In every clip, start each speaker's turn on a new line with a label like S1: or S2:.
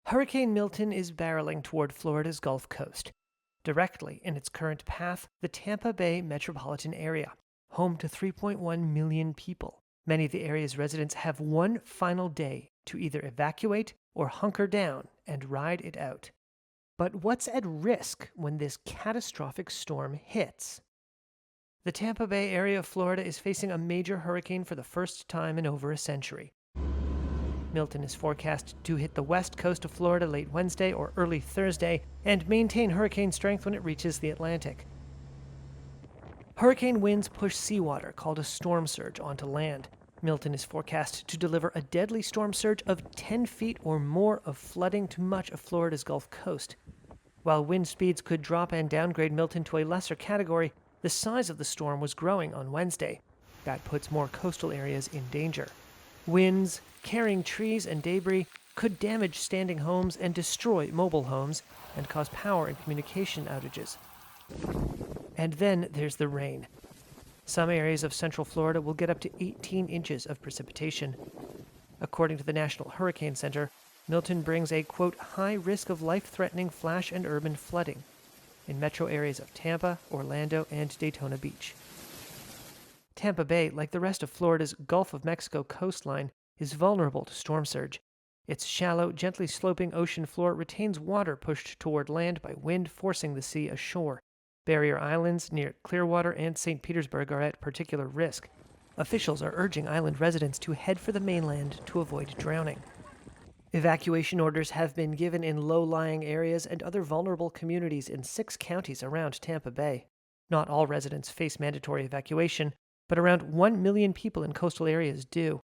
S1: Hurricane Milton is barreling toward Florida's Gulf Coast. Directly in its current path, the Tampa Bay metropolitan area, home to 3.1 million people. Many of the area's residents have one final day to either evacuate or hunker down and ride it out. But what's at risk when this catastrophic storm hits? The Tampa Bay area of Florida is facing a major hurricane for the first time in over a century. Milton is forecast to hit the west coast of Florida late Wednesday or early Thursday and maintain hurricane strength when it reaches the Atlantic. Hurricane winds push seawater, called a storm surge, onto land. Milton is forecast to deliver a deadly storm surge of 10 feet or more of flooding to much of Florida's Gulf Coast. While wind speeds could drop and downgrade Milton to a lesser category, the size of the storm was growing on Wednesday. That puts more coastal areas in danger. Winds, carrying trees and debris, could damage standing homes and destroy mobile homes and cause power and communication outages. And then there's the rain. Some areas of central Florida will get up to 18 inches of precipitation. According to the National Hurricane Center, Milton brings a, quote, high risk of life-threatening flash and urban flooding in metro areas of Tampa, Orlando, and Daytona Beach. Tampa Bay, like the rest of Florida's Gulf of Mexico coastline, is vulnerable to storm surge. Its shallow, gently sloping ocean floor retains water pushed toward land by wind forcing the sea ashore. Barrier Islands near Clearwater and St. Petersburg are at particular risk. Officials are urging island residents to head for the mainland to avoid drowning. Evacuation orders have been given in low-lying areas and other vulnerable communities in 6 counties around Tampa Bay. Not all residents face mandatory evacuation, but around 1 million people in coastal areas do.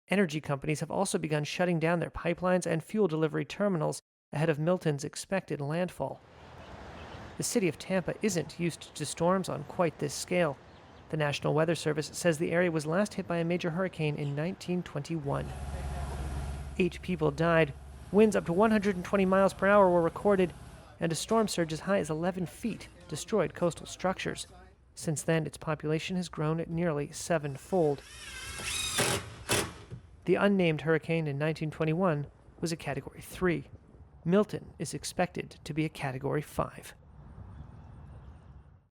S1: Energy companies have also begun shutting down their pipelines and fuel delivery terminals ahead of Milton's expected landfall. The city of Tampa isn't used to storms on quite this scale. The National Weather Service says the area was last hit by a major hurricane in 1921. 8 people died, winds up to 120 miles per hour were recorded, and a storm surge as high as 11 feet destroyed coastal structures. Since then, its population has grown at nearly 7-fold. The unnamed hurricane in 1921 was a Category 3. Milton is expected to be a Category 5.